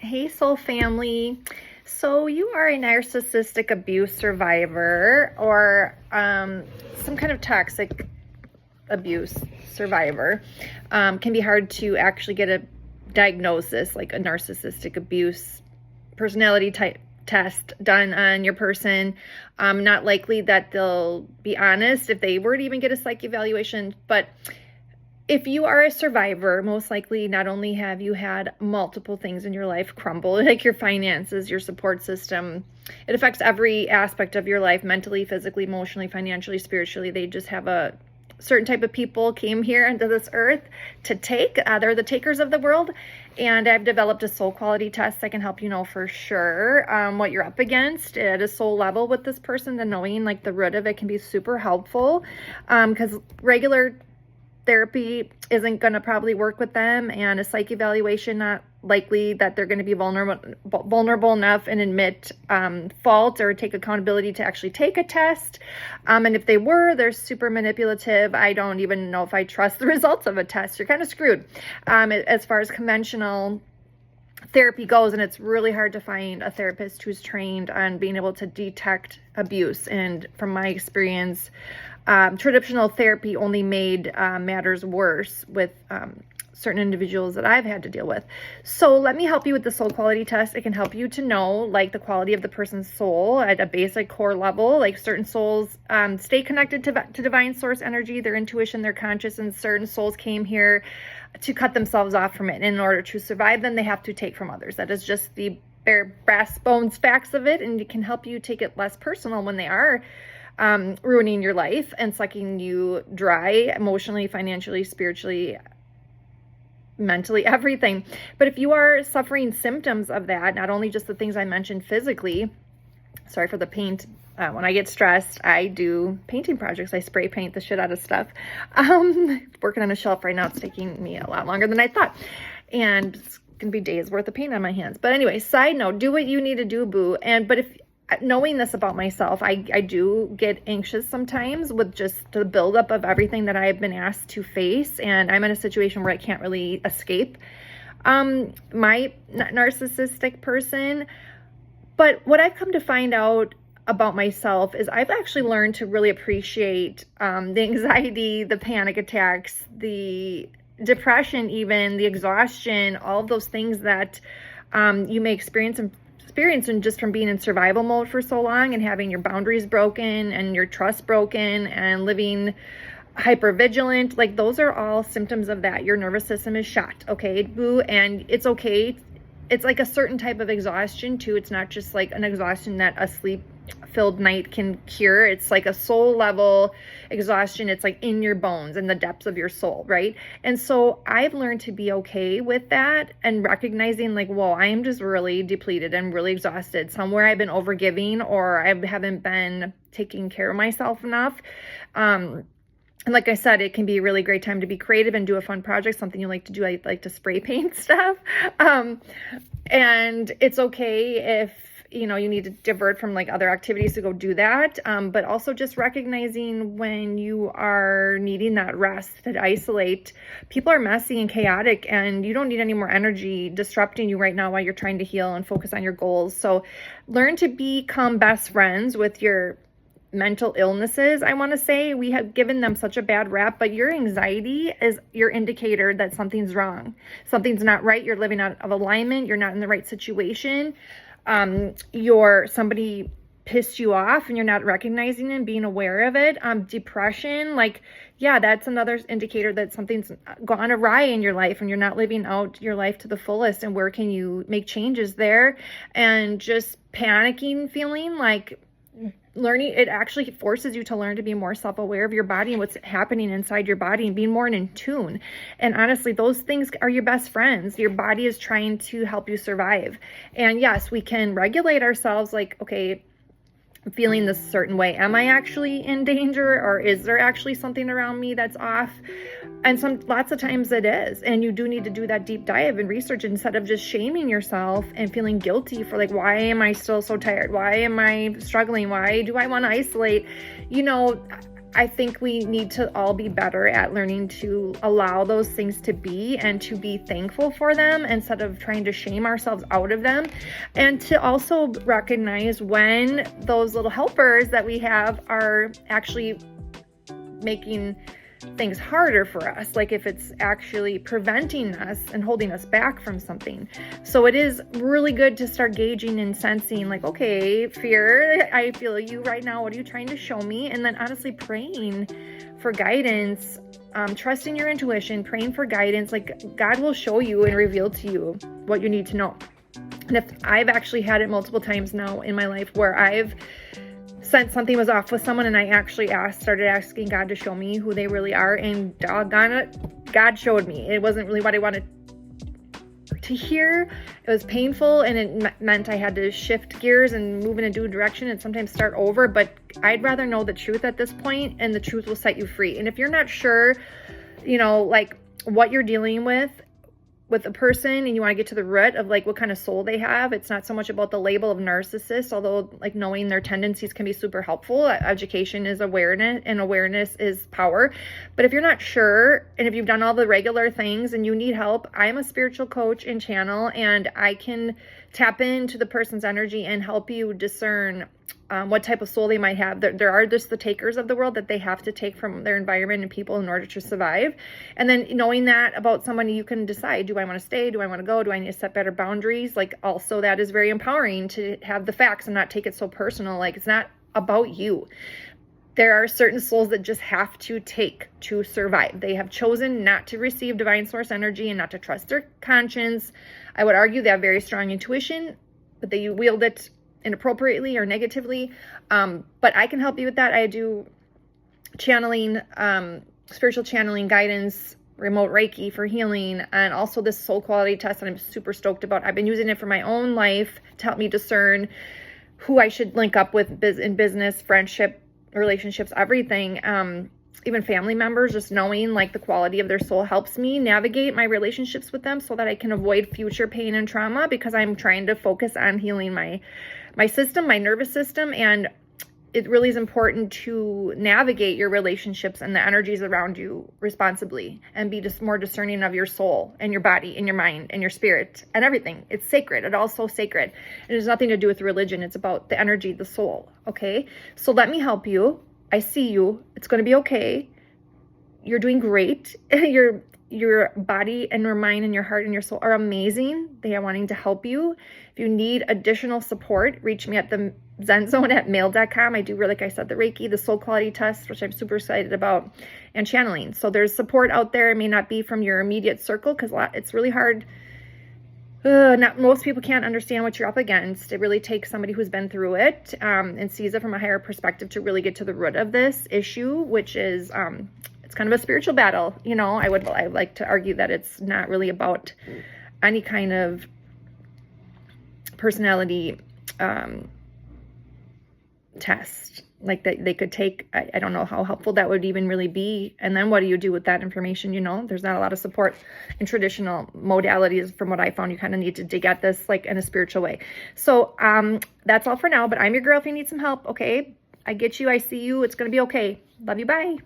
Hey, soul family. So you are a narcissistic abuse survivor or some kind of toxic abuse survivor. Can be hard to actually get a diagnosis like a narcissistic abuse personality type test done on your person. Not likely that they'll be honest if they were to even get a psych evaluation, but if you are a survivor, most likely not only have you had multiple things in your life crumble, like your finances, your support system, it affects every aspect of your life, mentally, physically, emotionally, financially, spiritually. They just have a certain type of people came here into this earth to take. They're the takers of the world. And I've developed a soul quality test that can help you know for sure what you're up against at a soul level with this person. The knowing like the root of it can be super helpful because regular therapy isn't going to probably work with them, and a psych evaluation not likely that they're going to be vulnerable enough and admit fault or take accountability to actually take a test. And if they were, they're super manipulative. I don't even know if I trust the results of a test. You're kind of screwed as far as conventional therapy goes, and it's really hard to find a therapist who's trained on being able to detect abuse. And from my experience, traditional therapy only made matters worse with certain individuals that I've had to deal with. So let me help you with the soul quality test. It can help you to know like the quality of the person's soul at a basic core level. Like certain souls stay connected to divine source energy, their intuition, their conscious, and certain souls came here to cut themselves off from it. And in order to survive them, they have to take from others. That is just the bare brass bones facts of it, and it can help you take it less personal when they are ruining your life and sucking you dry emotionally, financially, spiritually, mentally, everything. But if you are suffering symptoms of that, not only just the things I mentioned physically, sorry for the paint. When I get stressed, I do painting projects. I spray paint the shit out of stuff. Working on a shelf right now, it's taking me a lot longer than I thought. And it's going to be days worth of paint on my hands. But anyway, side note, do what you need to do, boo. But if knowing this about myself, I do get anxious sometimes with just the buildup of everything that I've been asked to face. And I'm in a situation where I can't really escape my narcissistic person. But what I've come to find out about myself is I've actually learned to really appreciate the anxiety, the panic attacks, the depression, even the exhaustion, all of those things that you may experience and just from being in survival mode for so long and having your boundaries broken and your trust broken and living hyper vigilant. Like those are all symptoms of that. Your nervous system is shot. Okay, boo. And it's okay. It's like a certain type of exhaustion too. It's not just like an exhaustion that a sleep filled night can cure. It's like a soul level exhaustion. It's like in your bones and the depths of your soul, right? And so I've learned to be okay with that and recognizing like, whoa, I am just really depleted and really exhausted. Somewhere I've been overgiving or I haven't been taking care of myself enough. And like I said, it can be a really great time to be creative and do a fun project, something you like to do. I like to spray paint stuff. And it's okay if, you know, you need to divert from like other activities to go do that. But also just recognizing when you are needing that rest, that isolate. People are messy and chaotic and you don't need any more energy disrupting you right now while you're trying to heal and focus on your goals. So learn to become best friends with your mental illnesses. I want to say we have given them such a bad rap, but your anxiety is your indicator that something's wrong. Something's not right. You're living out of alignment. You're not in the right situation. Somebody pissed you off and you're not recognizing it and being aware of it. Depression, like, yeah, that's another indicator that something's gone awry in your life and you're not living out your life to the fullest. And where can you make changes there? And just panicking, feeling like learning, it actually forces you to learn to be more self-aware of your body and what's happening inside your body and being more in tune. And honestly, those things are your best friends. Your body is trying to help you survive. And yes, we can regulate ourselves like, okay, I'm feeling this certain way. Am I actually in danger, or is there actually something around me that's off? And lots of times it is. And you do need to do that deep dive and research instead of just shaming yourself and feeling guilty for like, why am I still so tired? Why am I struggling? Why do I want to isolate? You know, I think we need to all be better at learning to allow those things to be and to be thankful for them instead of trying to shame ourselves out of them. And to also recognize when those little helpers that we have are actually making things harder for us, like if it's actually preventing us and holding us back from something. So it is really good to start gauging and sensing, like, okay, fear, I feel you right now. What are you trying to show me? And then honestly praying for guidance, trusting your intuition, praying for guidance. Like God will show you and reveal to you what you need to know. And if I've actually had it multiple times now in my life where I've sensed something was off with someone and I actually started asking God to show me who they really are, and doggone it, God showed me. It wasn't really what I wanted to hear. It was painful, and it meant I had to shift gears and move in a new direction and sometimes start over. But I'd rather know the truth at this point, and the truth will set you free. And if you're not sure, like what you're dealing with a person, and you want to get to the root of like what kind of soul they have, it's not so much about the label of narcissist, although like knowing their tendencies can be super helpful. Education is awareness, and awareness is power. But if you're not sure, and if you've done all the regular things and you need help, I'm a spiritual coach and channel, and I can tap into the person's energy and help you discern what type of soul they might have. There are just the takers of the world that they have to take from their environment and people in order to survive. And then knowing that about somebody, you can decide, do I want to stay? Do I want to go? Do I need to set better boundaries? Like also that is very empowering to have the facts and not take it so personal. Like it's not about you. There are certain souls that just have to take to survive. They have chosen not to receive divine source energy and not to trust their conscience. I would argue they have very strong intuition, but they wield it inappropriately or negatively. But I can help you with that. I do channeling, spiritual channeling, guidance, remote Reiki for healing, and also this soul quality test that I'm super stoked about. I've been using it for my own life to help me discern who I should link up with in business, friendship, relationships, everything. Even family members, just knowing like the quality of their soul helps me navigate my relationships with them so that I can avoid future pain and trauma, because I'm trying to focus on healing my system, my nervous system. And it really is important to navigate your relationships and the energies around you responsibly and be just more discerning of your soul and your body and your mind and your spirit and everything. It's sacred. It's also sacred. It has nothing to do with religion. It's about the energy, the soul. Okay. So let me help you. I see you. It's going to be okay. You're doing great. Your body and your mind and your heart and your soul are amazing. They are wanting to help you. If you need additional support, reach me at the zenzone@mail.com. I do, like I said, the Reiki, the soul quality test, which I'm super excited about, and channeling. So there's support out there. It may not be from your immediate circle because it's really hard. Not most people can't understand what you're up against. It really takes somebody who's been through it and sees it from a higher perspective to really get to the root of this issue, which is it's kind of a spiritual battle. I like to argue that it's not really about any kind of personality test like that they could take. I don't know how helpful that would even really be. And then what do you do with that information? There's not a lot of support in traditional modalities. From what I found, you kind of need to dig at this like in a spiritual way. So that's all for now, but I'm your girl if you need some help. Okay. I get you. I see you. It's going to be okay. Love you. Bye.